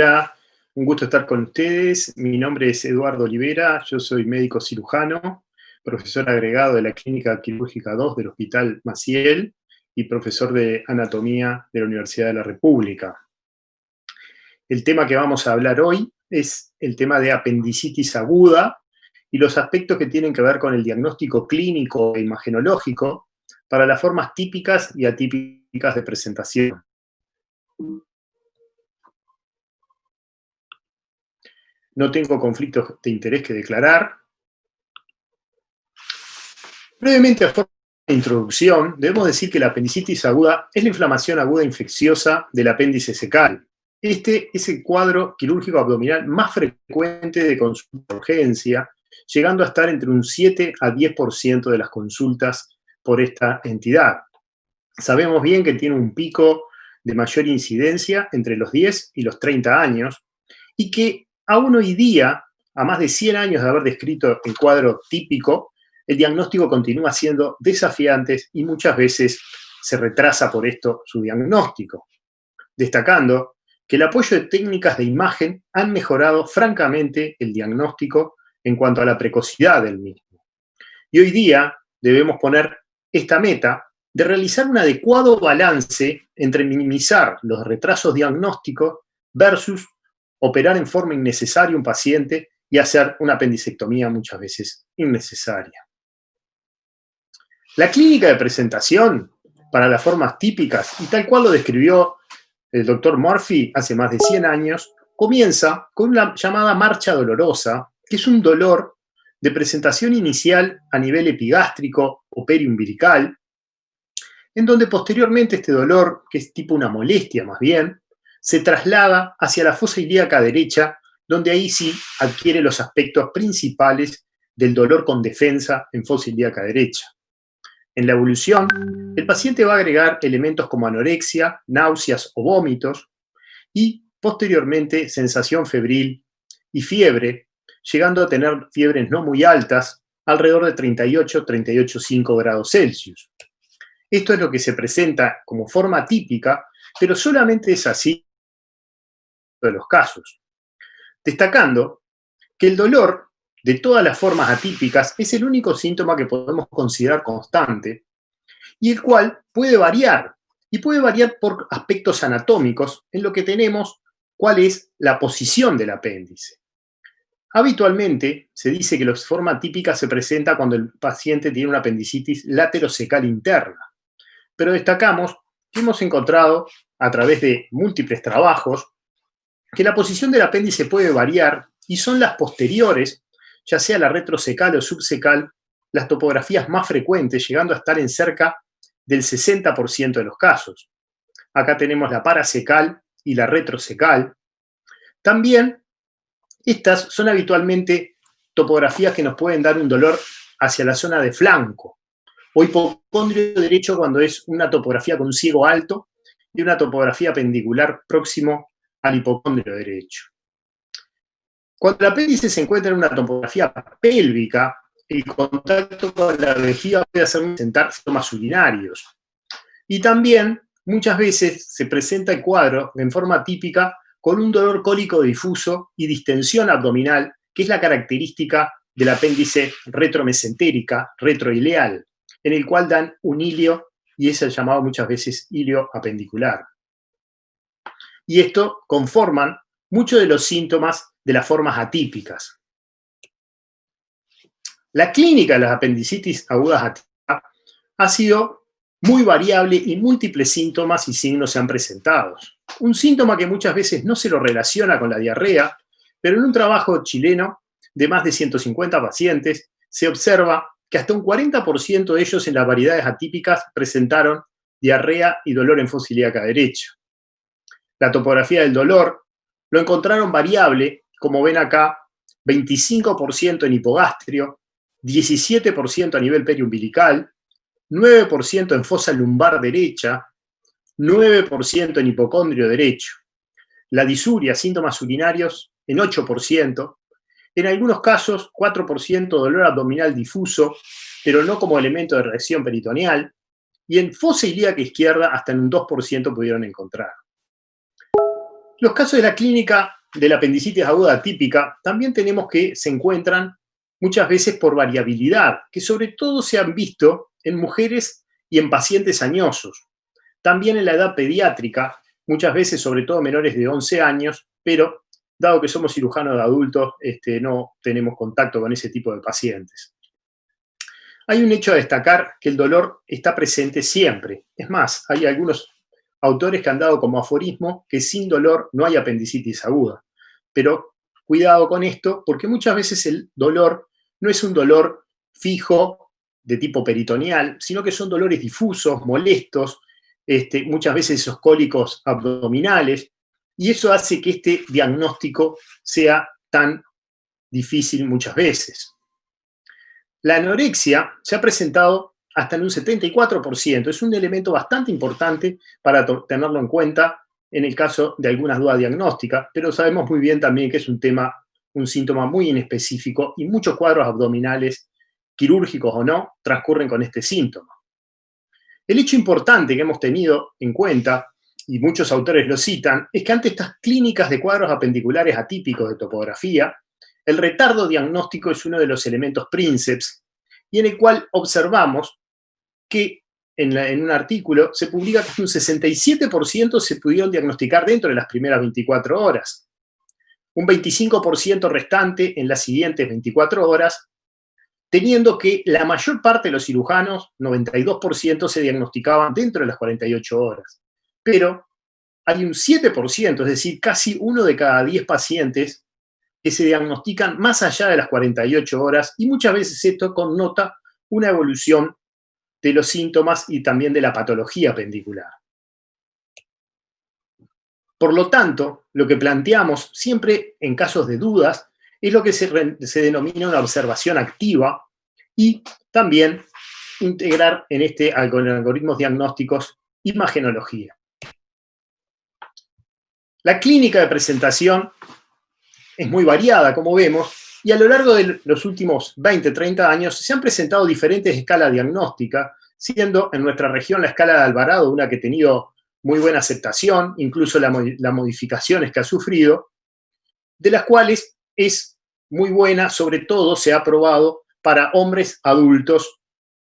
Hola, un gusto estar con ustedes. Mi nombre es Eduardo Olivera, yo soy médico cirujano, profesor agregado de la Clínica Quirúrgica 2 del Hospital Maciel y profesor de anatomía de la Universidad de la República. El tema que vamos a hablar hoy es el tema de apendicitis aguda y los aspectos que tienen que ver con el diagnóstico clínico e imagenológico para las formas típicas y atípicas de presentación. No tengo conflictos de interés que declarar. Brevemente, a forma de introducción, debemos decir que la apendicitis aguda es la inflamación aguda infecciosa del apéndice secal. Este es el cuadro quirúrgico abdominal más frecuente de consulta de urgencia, llegando a estar entre un 7 a 10% de las consultas por esta entidad. Sabemos bien que tiene un pico de mayor incidencia entre los 10 y los 30 años y que aún hoy día, a más de 100 años de haber descrito el cuadro típico, el diagnóstico continúa siendo desafiante y muchas veces se retrasa por esto su diagnóstico. Destacando que el apoyo de técnicas de imagen han mejorado francamente el diagnóstico en cuanto a la precocidad del mismo. Y hoy día debemos poner esta meta de realizar un adecuado balance entre minimizar los retrasos diagnósticos versus operar en forma innecesaria un paciente y hacer una apendicectomía muchas veces innecesaria. La clínica de presentación para las formas típicas, y tal cual lo describió el doctor Murphy hace más de 100 años, comienza con una llamada marcha dolorosa, que es un dolor de presentación inicial a nivel epigástrico o periumbilical, en donde posteriormente este dolor, que es tipo una molestia más bien, se traslada hacia la fosa ilíaca derecha, donde ahí sí adquiere los aspectos principales del dolor con defensa en fosa ilíaca derecha. En la evolución, el paciente va a agregar elementos como anorexia, náuseas o vómitos y posteriormente sensación febril y fiebre, llegando a tener fiebres no muy altas, alrededor de 38,5 grados Celsius. Esto es lo que se presenta como forma típica, pero solamente es así de los casos. Destacando que el dolor de todas las formas atípicas es el único síntoma que podemos considerar constante y el cual puede variar, y puede variar por aspectos anatómicos en lo que tenemos cuál es la posición del apéndice. Habitualmente se dice que la forma típica se presenta cuando el paciente tiene una apendicitis laterosecal interna, pero destacamos que hemos encontrado a través de múltiples trabajos que la posición del apéndice puede variar y son las posteriores, ya sea la retrosecal o subsecal, las topografías más frecuentes, llegando a estar en cerca del 60% de los casos. Acá tenemos la parasecal y la retrosecal. También estas son habitualmente topografías que nos pueden dar un dolor hacia la zona de flanco o hipocondrio derecho cuando es una topografía con un ciego alto y una topografía pendicular próximo al hipocondrio derecho. Cuando el apéndice se encuentra en una topografía pélvica, el contacto con la vejiga puede hacer sentar síntomas urinarios. Y también muchas veces se presenta el cuadro en forma típica con un dolor cólico difuso y distensión abdominal, que es la característica del apéndice retromesentérica, retroileal, en el cual dan un hilio y es el llamado muchas veces hilio apendicular. Y esto conforman muchos de los síntomas de las formas atípicas. La clínica de las apendicitis agudas atípicas ha sido muy variable y múltiples síntomas y signos se han presentado. Un síntoma que muchas veces no se lo relaciona con la diarrea, pero en un trabajo chileno de más de 150 pacientes se observa que hasta un 40% de ellos en las variedades atípicas presentaron diarrea y dolor en fosa ilíaca derecha. La topografía del dolor lo encontraron variable, como ven acá, 25% en hipogastrio, 17% a nivel periumbilical, 9% en fosa lumbar derecha, 9% en hipocondrio derecho. La disuria, síntomas urinarios, en 8%. En algunos casos, 4% dolor abdominal difuso, pero no como elemento de reacción peritoneal. Y en fosa ilíaca izquierda, hasta en un 2% pudieron encontrar. Los casos de la clínica de la apendicitis aguda atípica también tenemos que se encuentran muchas veces por variabilidad, que sobre todo se han visto en mujeres y en pacientes añosos. También en la edad pediátrica, muchas veces sobre todo menores de 11 años, pero dado que somos cirujanos de adultos, no tenemos contacto con ese tipo de pacientes. Hay un hecho a destacar que el dolor está presente siempre. Es más, hay algunos autores que han dado como aforismo que sin dolor no hay apendicitis aguda. Pero cuidado con esto, porque muchas veces el dolor no es un dolor fijo de tipo peritoneal, sino que son dolores difusos, molestos, muchas veces esos cólicos abdominales, y eso hace que este diagnóstico sea tan difícil muchas veces. La anorexia se ha presentado hasta en un 74%. Es un elemento bastante importante para tenerlo en cuenta en el caso de algunas dudas diagnósticas, pero sabemos muy bien también que es un síntoma muy inespecífico y muchos cuadros abdominales, quirúrgicos o no, transcurren con este síntoma. El hecho importante que hemos tenido en cuenta, y muchos autores lo citan, es que ante estas clínicas de cuadros apendiculares atípicos de topografía, el retardo diagnóstico es uno de los elementos princeps, y en el cual observamos que en un artículo se publica que un 67% se pudieron diagnosticar dentro de las primeras 24 horas, un 25% restante en las siguientes 24 horas, teniendo que la mayor parte de los cirujanos, 92%, se diagnosticaban dentro de las 48 horas. Pero hay un 7%, es decir, casi uno de cada 10 pacientes que se diagnostican más allá de las 48 horas, y muchas veces esto connota una evolución de los síntomas y también de la patología apendicular. Por lo tanto, lo que planteamos siempre en casos de dudas es lo que se denomina una observación activa y también integrar en algoritmos diagnósticos imagenología. La clínica de presentación es muy variada, como vemos, y a lo largo de los últimos 20, 30 años se han presentado diferentes escalas diagnósticas, siendo en nuestra región la escala de Alvarado una que ha tenido muy buena aceptación, incluso las modificaciones que ha sufrido, de las cuales es muy buena, sobre todo se ha probado para hombres adultos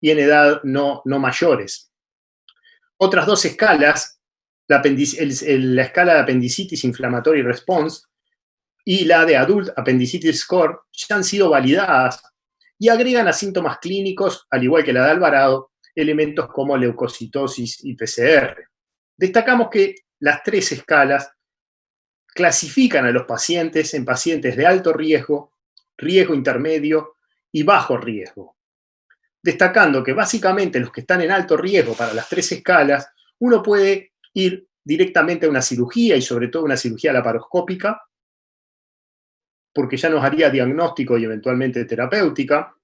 y en edad no mayores. Otras dos escalas, la escala de apendicitis inflammatory response y la de Adult Appendicitis Score, ya han sido validadas y agregan a síntomas clínicos, al igual que la de Alvarado, elementos como leucocitosis y PCR. Destacamos que las tres escalas clasifican a los pacientes en pacientes de alto riesgo, riesgo intermedio y bajo riesgo. Destacando que básicamente los que están en alto riesgo para las tres escalas, uno puede ir directamente a una cirugía y sobre todo una cirugía laparoscópica, porque ya nos haría diagnóstico y eventualmente terapéutica,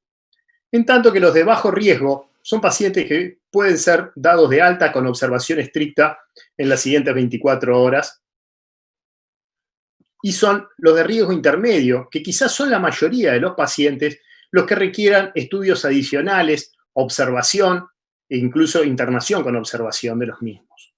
en tanto que los de bajo riesgo son pacientes que pueden ser dados de alta con observación estricta en las siguientes 24 horas, y son los de riesgo intermedio, que quizás son la mayoría de los pacientes los que requieran estudios adicionales, observación e incluso internación con observación de los mismos.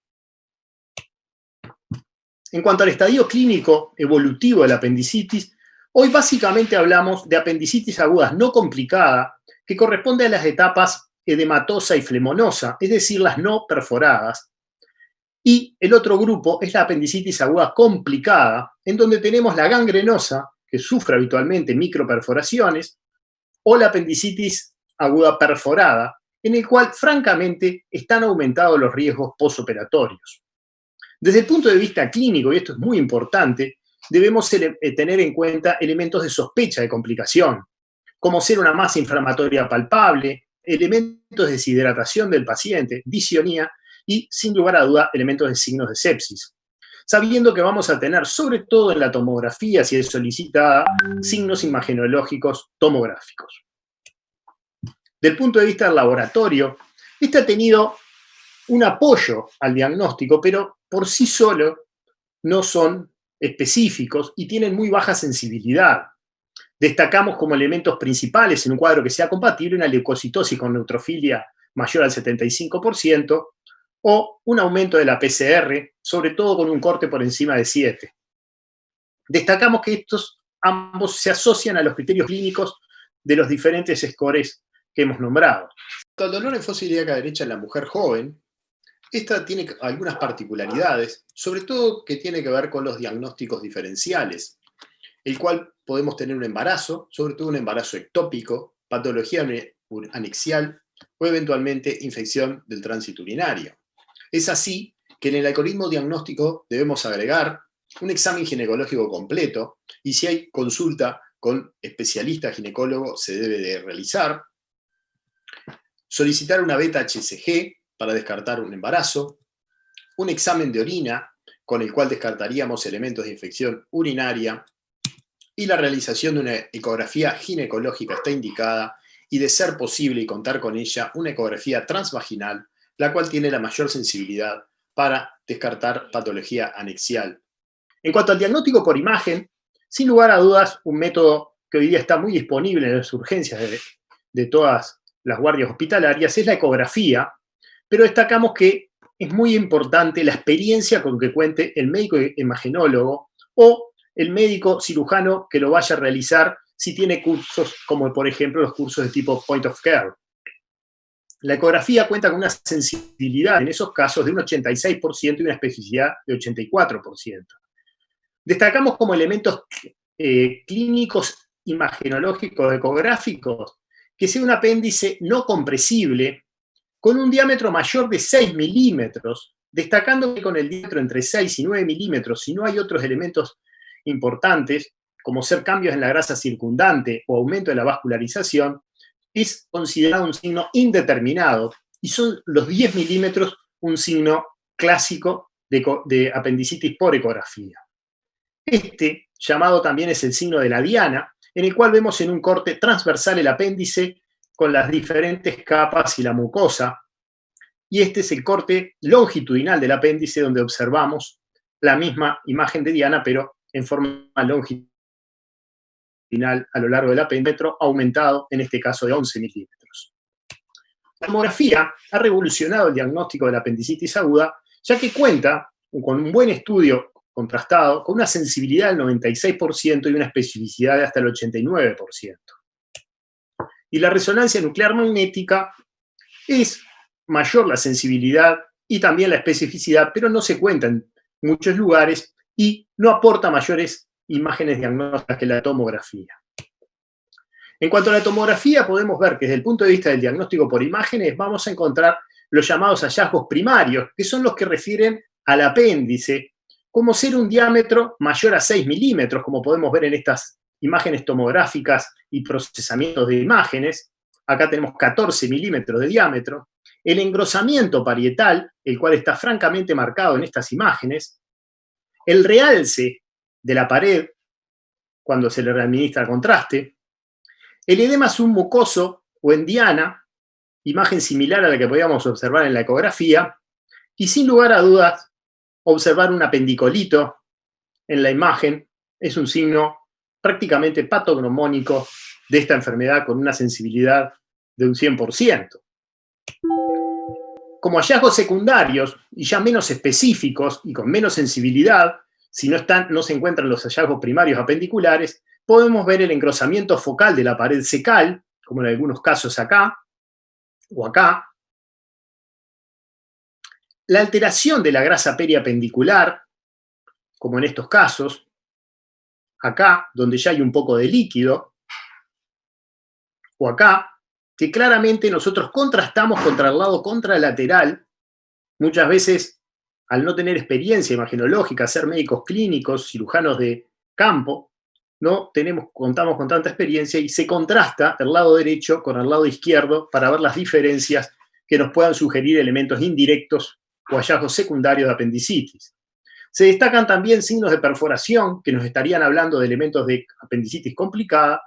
En cuanto al estadio clínico evolutivo de la apendicitis, hoy básicamente hablamos de apendicitis agudas no complicada, que corresponde a las etapas edematosa y flemonosa, es decir, las no perforadas. Y el otro grupo es la apendicitis aguda complicada, en donde tenemos la gangrenosa, que sufre habitualmente microperforaciones, o la apendicitis aguda perforada, en el cual francamente están aumentados los riesgos postoperatorios. Desde el punto de vista clínico, y esto es muy importante, debemos tener en cuenta elementos de sospecha de complicación, como ser una masa inflamatoria palpable, elementos de deshidratación del paciente, disionía y, sin lugar a duda, elementos de signos de sepsis, sabiendo que vamos a tener, sobre todo en la tomografía, si es solicitada, signos imagenológicos tomográficos. Del punto de vista del laboratorio, este ha tenido un apoyo al diagnóstico, pero por sí solo no son específicos y tienen muy baja sensibilidad. Destacamos como elementos principales en un cuadro que sea compatible una leucocitosis con neutrofilia mayor al 75% o un aumento de la PCR, sobre todo con un corte por encima de 7. Destacamos que estos ambos se asocian a los criterios clínicos de los diferentes scores que hemos nombrado. El dolor en fosa ilíaca derecha en la mujer joven, esta tiene algunas particularidades, sobre todo que tiene que ver con los diagnósticos diferenciales, el cual podemos tener un embarazo, sobre todo un embarazo ectópico, patología anexial o eventualmente infección del tránsito urinario. Es así que en el algoritmo diagnóstico debemos agregar un examen ginecológico completo y si hay consulta con especialista ginecólogo se debe de realizar, solicitar una beta-HCG para descartar un embarazo, un examen de orina con el cual descartaríamos elementos de infección urinaria y la realización de una ecografía ginecológica está indicada y de ser posible y contar con ella una ecografía transvaginal, la cual tiene la mayor sensibilidad para descartar patología anexial. En cuanto al diagnóstico por imagen, sin lugar a dudas, un método que hoy día está muy disponible en las urgencias de todas las guardias hospitalarias es la ecografía, pero destacamos que es muy importante la experiencia con que cuente el médico imagenólogo o el médico cirujano que lo vaya a realizar si tiene cursos como por ejemplo los cursos de tipo point of care. La ecografía cuenta con una sensibilidad en esos casos de un 86% y una especificidad de 84%. Destacamos como elementos clínicos imagenológicos ecográficos que sea un apéndice no compresible con un diámetro mayor de 6 milímetros, destacando que con el diámetro entre 6 y 9 milímetros, si no hay otros elementos importantes, como ser cambios en la grasa circundante o aumento de la vascularización, es considerado un signo indeterminado y son los 10 milímetros un signo clásico de apendicitis por ecografía. Este llamado también es el signo de la diana, en el cual vemos en un corte transversal el apéndice con las diferentes capas y la mucosa, y este es el corte longitudinal del apéndice donde observamos la misma imagen de diana, pero en forma longitudinal a lo largo del apéndice, aumentado en este caso de 11 milímetros. La tomografía ha revolucionado el diagnóstico de la apendicitis aguda, ya que cuenta con un buen estudio contrastado, con una sensibilidad del 96% y una especificidad de hasta el 89%. Y la resonancia nuclear magnética es mayor la sensibilidad y también la especificidad, pero no se cuenta en muchos lugares y no aporta mayores imágenes diagnósticas que la tomografía. En cuanto a la tomografía, podemos ver que desde el punto de vista del diagnóstico por imágenes vamos a encontrar los llamados hallazgos primarios, que son los que refieren al apéndice, como ser un diámetro mayor a 6 milímetros, como podemos ver en estas imágenes tomográficas y procesamientos de imágenes. Acá tenemos 14 milímetros de diámetro. El engrosamiento parietal, el cual está francamente marcado en estas imágenes. El realce de la pared, cuando se le administra contraste. El edema submucoso o en diana, imagen similar a la que podíamos observar en la ecografía. Y sin lugar a dudas, observar un apendicolito en la imagen es un signo prácticamente patognomónico de esta enfermedad con una sensibilidad de un 100%. Como hallazgos secundarios y ya menos específicos y con menos sensibilidad, si no se encuentran los hallazgos primarios apendiculares, podemos ver el engrosamiento focal de la pared cecal, como en algunos casos acá o acá, la alteración de la grasa periapendicular, como en estos casos, acá, donde ya hay un poco de líquido, o acá, que claramente nosotros contrastamos contra el lado contralateral, muchas veces, al no tener experiencia imagenológica, ser médicos clínicos, cirujanos de campo, no contamos con tanta experiencia y se contrasta el lado derecho con el lado izquierdo para ver las diferencias que nos puedan sugerir elementos indirectos o hallazgos secundarios de apendicitis. Se destacan también signos de perforación, que nos estarían hablando de elementos de apendicitis complicada,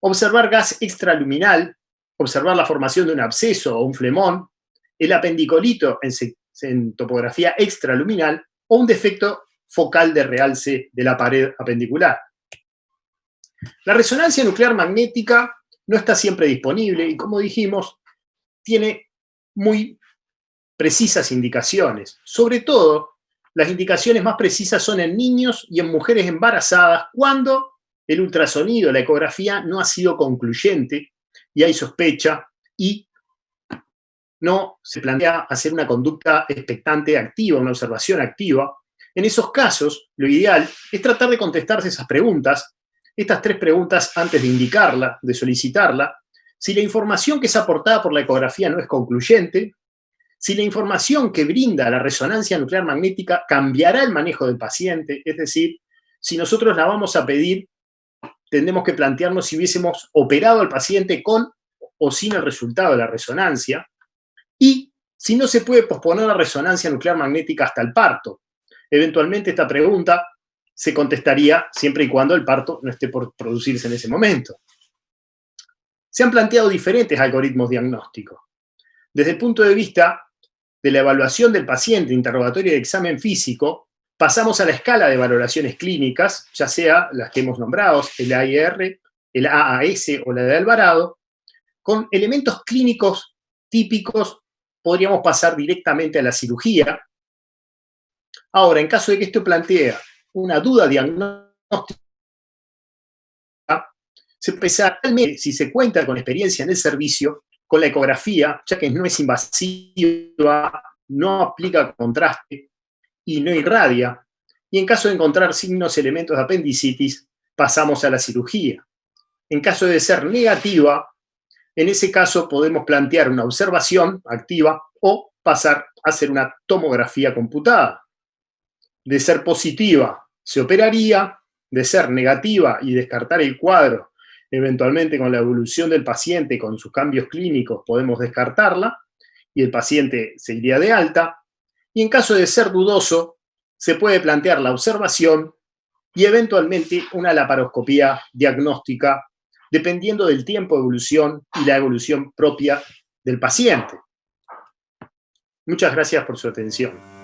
observar gas extraluminal, observar la formación de un absceso o un flemón, el apendicolito en topografía extraluminal o un defecto focal de realce de la pared apendicular. La resonancia nuclear magnética no está siempre disponible y, como dijimos, tiene muy precisas indicaciones, sobre todo Las indicaciones más precisas son en niños y en mujeres embarazadas cuando el ultrasonido, la ecografía, no ha sido concluyente y hay sospecha y no se plantea hacer una conducta expectante activa, una observación activa. En esos casos, lo ideal es tratar de contestarse esas preguntas, estas 3 preguntas antes de indicarla, de solicitarla. Si la información que es aportada por la ecografía no es concluyente, si la información que brinda la resonancia nuclear magnética cambiará el manejo del paciente, es decir, si nosotros la vamos a pedir, tendremos que plantearnos si hubiésemos operado al paciente con o sin el resultado de la resonancia, y si no se puede posponer la resonancia nuclear magnética hasta el parto. Eventualmente esta pregunta se contestaría siempre y cuando el parto no esté por producirse en ese momento. Se han planteado diferentes algoritmos diagnósticos. Desde el punto de vista de la evaluación del paciente, interrogatorio y examen físico, pasamos a la escala de valoraciones clínicas, ya sea las que hemos nombrado, el AIR, el AAS o la de Alvarado. Con elementos clínicos típicos podríamos pasar directamente a la cirugía. Ahora, en caso de que esto plantee una duda diagnóstica, se pensará si se cuenta con experiencia en el servicio con la ecografía, ya que no es invasiva, no aplica contraste y no irradia. Y en caso de encontrar signos, elementos de apendicitis, pasamos a la cirugía. En caso de ser negativa, en ese caso podemos plantear una observación activa o pasar a hacer una tomografía computada. De ser positiva, se operaría. De ser negativa y descartar el cuadro, eventualmente con la evolución del paciente, con sus cambios clínicos, podemos descartarla y el paciente se iría de alta. Y en caso de ser dudoso, se puede plantear la observación y eventualmente una laparoscopía diagnóstica, dependiendo del tiempo de evolución y la evolución propia del paciente. Muchas gracias por su atención.